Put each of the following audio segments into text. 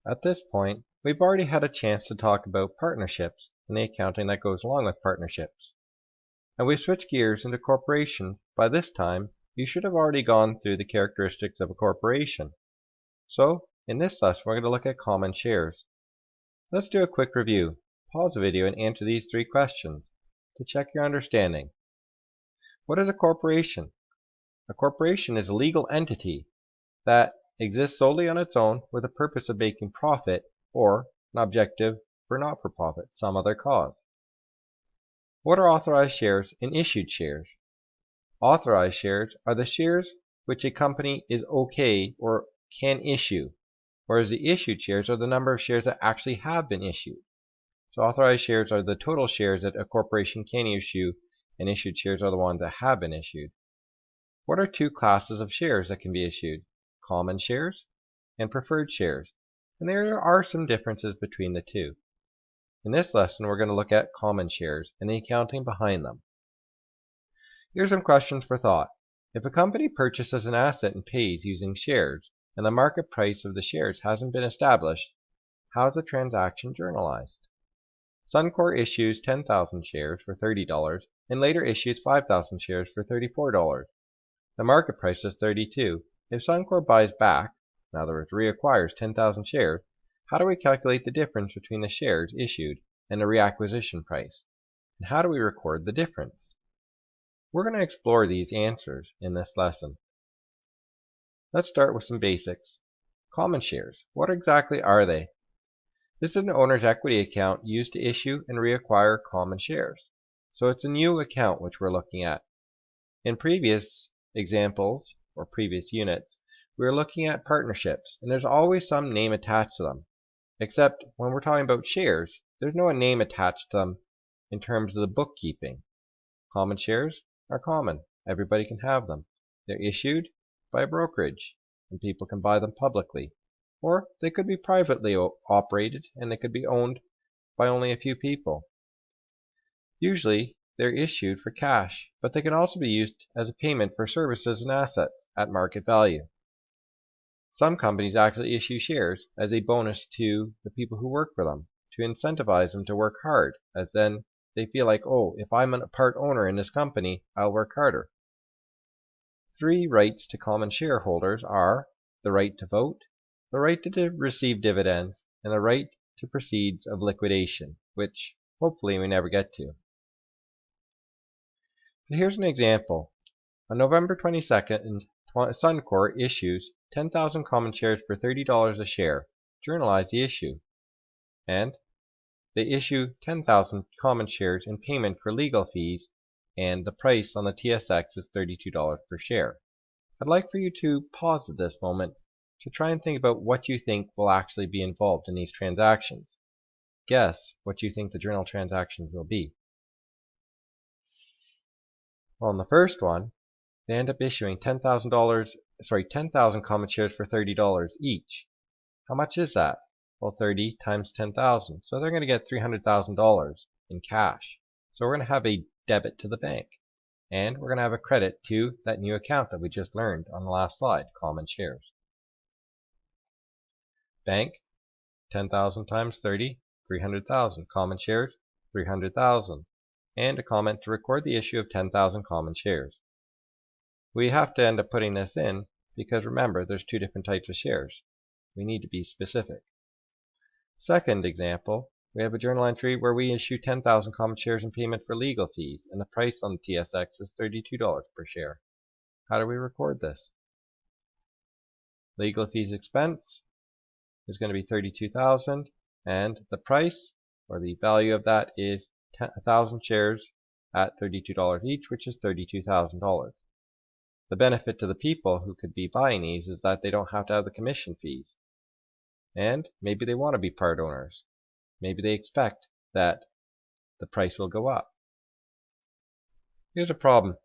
At this point, we've already had a chance to talk about partnerships and the accounting that goes along with partnerships. And we've switched gears into corporations. By this time, you should have already gone through the characteristics of a corporation. So, in this lesson, we're going to look at common shares. Let's do a quick review. Pause the video and answer these 3 questions to check your understanding. What is a corporation? A corporation is a legal entity that exists solely on its own with the purpose of making profit or an objective for not-for-profit, some other cause. What are authorized shares and issued shares? Authorized shares are the shares which a company is okay or can issue, whereas the issued shares are the number of shares that actually have been issued. So authorized shares are the total shares that a corporation can issue, and issued shares are the ones that have been issued. What are 2 classes of shares that can be issued? Common shares and preferred shares, and there are some differences between the 2. In this lesson, we're going to look at common shares and the accounting behind them. Here's some questions for thought. If a company purchases an asset and pays using shares, and the market price of the shares hasn't been established, how is the transaction journalized? Suncor issues 10,000 shares for $30 and later issues 5,000 shares for $34. The market price is $32. If Suncor buys back, in other words reacquires 10,000 shares, how do we calculate the difference between the shares issued and the reacquisition price? And how do we record the difference? We're going to explore these answers in this lesson. Let's start with some basics. Common shares. What exactly are they? This is an owner's equity account used to issue and reacquire common shares. So it's a new account which we're looking at. In previous examples, or previous units, we were looking at partnerships, and there's always some name attached to them. Except when we're talking about shares, there's no name attached to them in terms of the bookkeeping. Common shares are common. Everybody can have them. They're issued by a brokerage, and people can buy them publicly. Or they could be privately operated, and they could be owned by only a few people. Usually, they're issued for cash, but they can also be used as a payment for services and assets at market value. Some companies actually issue shares as a bonus to the people who work for them, to incentivize them to work hard, as then they feel like, oh, if I'm a part owner in this company, I'll work harder. 3 rights to common shareholders are the right to vote, the right to receive dividends, and the right to proceeds of liquidation, which hopefully we never get to. So here's an example. On November 22nd, Suncor issues 10,000 common shares for $30 a share. Journalize the issue. And they issue 10,000 common shares in payment for legal fees, and the price on the TSX is $32 per share. I'd like for you to pause at this moment to try and think about what you think will actually be involved in these transactions. Guess what you think the journal transactions will be. Well, in the first one, they end up issuing $10,000 common shares for $30 each. How much is that? Well, 30 times 10,000. So they're going to get $300,000 in cash. So we're going to have a debit to the bank. And we're going to have a credit to that new account that we just learned on the last slide, common shares. Bank, 10,000 times 30, 300,000. Common shares, 300,000. And a comment to record the issue of 10,000 common shares. We have to end up putting this in because remember, there's 2 different types of shares. We need to be specific. Second example, we have a journal entry where we issue 10,000 common shares in payment for legal fees, and the price on the TSX is $32 per share. How do we record this? Legal fees expense is going to be $32,000, and the price, or the value of that, is 1,000 shares at $32 each, which is $32,000. The benefit to the people who could be buying these is that they don't have to have the commission fees. And maybe they want to be part owners. Maybe they expect that the price will go up. Here's a problem.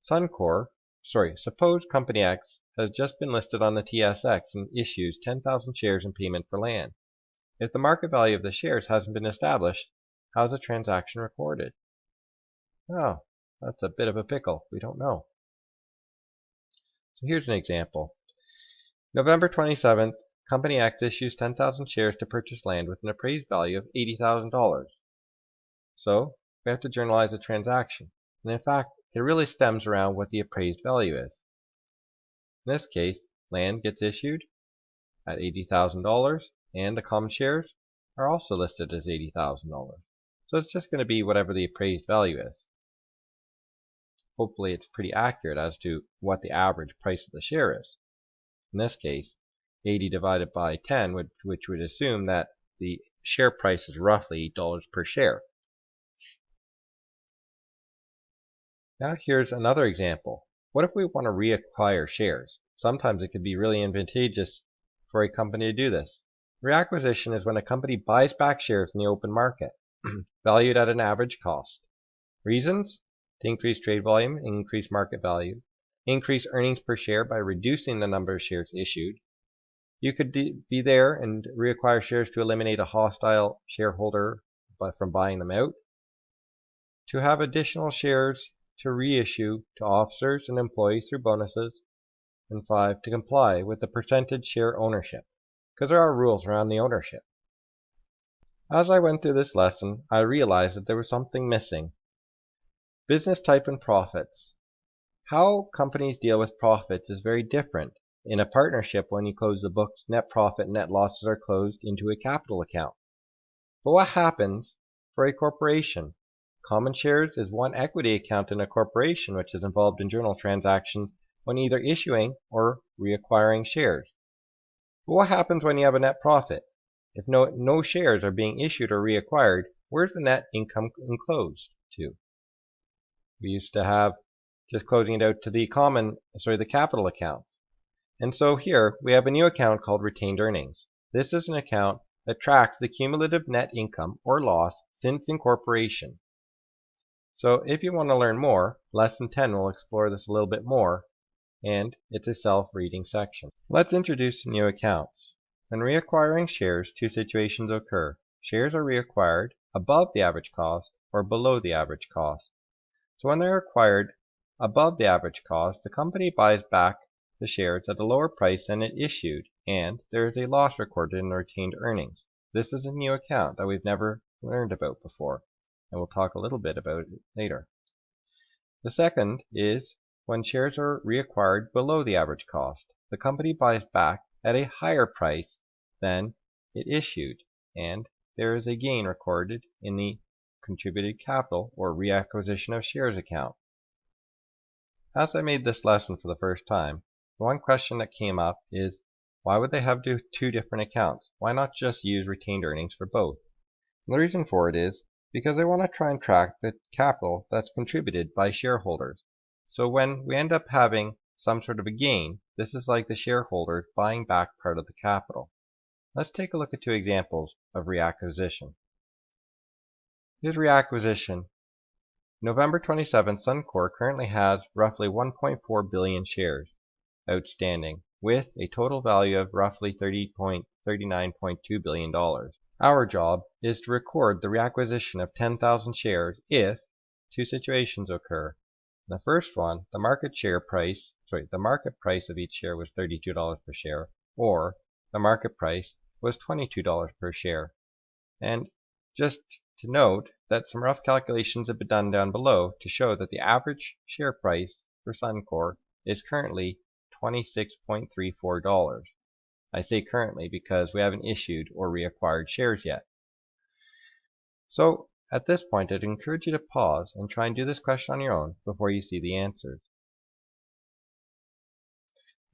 Suppose Company X has just been listed on the TSX and issues 10,000 shares in payment for land. If the market value of the shares hasn't been established, how is the transaction recorded? Oh, that's a bit of a pickle. We don't know. So here's an example. November 27th, Company X issues 10,000 shares to purchase land with an appraised value of $80,000. So we have to journalize the transaction. And in fact, it really stems around what the appraised value is. In this case, land gets issued at $80,000 and the common shares are also listed as $80,000. So it's just going to be whatever the appraised value is. Hopefully it's pretty accurate as to what the average price of the share is. In this case, 80 divided by 10, which would assume that the share price is roughly $8 per share. Now here's another example. What if we want to reacquire shares? Sometimes it could be really advantageous for a company to do this. Reacquisition is when a company buys back shares in the open market, valued at an average cost. Reasons? To increase trade volume, increase market value, increase earnings per share by reducing the number of shares issued. You could be there and reacquire shares to eliminate a hostile shareholder from buying them out. To have additional shares to reissue to officers and employees through bonuses. And 5, to comply with the percentage share ownership, because there are rules around the ownership. As I went through this lesson, I realized that there was something missing. Business type and profits. How companies deal with profits is very different. In a partnership, when you close the books, net profit and net losses are closed into a capital account. But what happens for a corporation? Common shares is one equity account in a corporation which is involved in journal transactions when either issuing or reacquiring shares. But what happens when you have a net profit? If no shares are being issued or reacquired, where's the net income enclosed to? We used to have just closing it out to the capital accounts. And so here we have a new account called retained earnings. This is an account that tracks the cumulative net income or loss since incorporation. So if you want to learn more, lesson 10 will explore this a little bit more, and it's a self-reading section. Let's introduce new accounts. When reacquiring shares, two situations occur. Shares are reacquired above the average cost or below the average cost. So when they're acquired above the average cost, the company buys back the shares at a lower price than it issued, and there is a loss recorded in the retained earnings. This is a new account that we've never learned about before, and we'll talk a little bit about it later. The second is when shares are reacquired below the average cost. The company buys back at a higher price than it issued, and there is a gain recorded in the contributed capital or reacquisition of shares account. As I made this lesson for the first time, the one question that came up is, why would they have two different accounts? Why not just use retained earnings for both? And the reason for it is because they want to try and track the capital that's contributed by shareholders. So when we end up having some sort of a gain, this is like the shareholders buying back part of the capital. Let's take a look at two examples of reacquisition. Here's reacquisition. November 27, Suncor currently has roughly 1.4 billion shares outstanding, with a total value of roughly $39.2 billion. Our job is to record the reacquisition of 10,000 shares if two situations occur. The first one, the market price of each share was $32 per share, or the market price was $22 per share. And just to note that some rough calculations have been done down below to show that the average share price for Suncor is currently $26.34. I say currently because we haven't issued or reacquired shares yet. So at this point, I'd encourage you to pause and try and do this question on your own before you see the answers.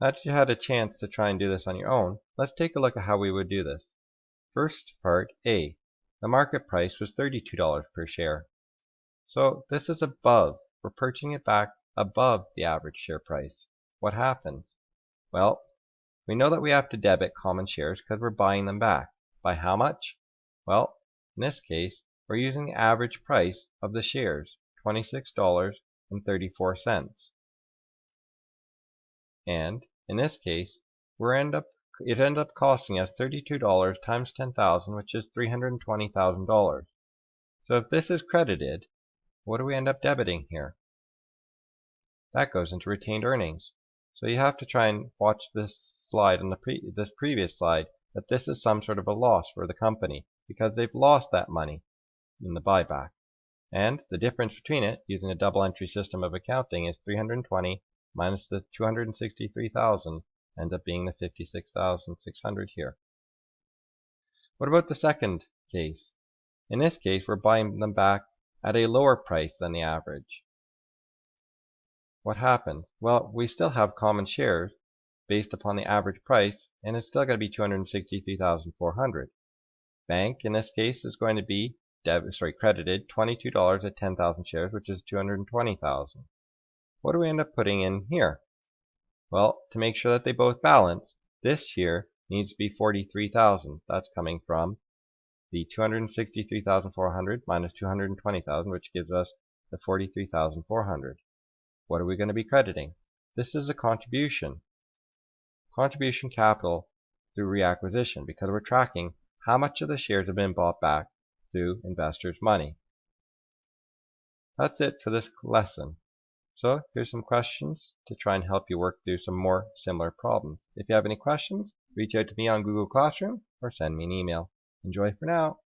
Now that you had a chance to try and do this on your own, let's take a look at how we would do this. First part A. The market price was $32 per share. So this is above. We're purchasing it back above the average share price. What happens? Well, we know that we have to debit common shares because we're buying them back. By how much? Well, in this case, we're using the average price of the shares, $26.34. And in this case, it ended up costing us $32 times 10,000, which is $320,000. So if this is credited, what do we end up debiting here? That goes into retained earnings. So you have to try and watch this slide on this previous slide, that this is some sort of a loss for the company because they've lost that money in the buyback. And the difference between it, using a double entry system of accounting, is 320 minus the 263,000 ends up being the 56,600 here. What about the second case? In this case, we're buying them back at a lower price than the average. What happens? Well, we still have common shares based upon the average price, and it's still going to be 263,400. Bank, in this case, is going to be credited $22 at 10,000 shares, which is 220,000. What do we end up putting in here? Well, to make sure that they both balance, this here needs to be 43,000. That's coming from the 263,400 minus 220,000, which gives us the 43,400. What are we going to be crediting? This is a contribution capital through reacquisition, because we're tracking how much of the shares have been bought back through investors' money. That's it for this lesson. So here's some questions to try and help you work through some more similar problems. If you have any questions, reach out to me on Google Classroom or send me an email. Enjoy for now.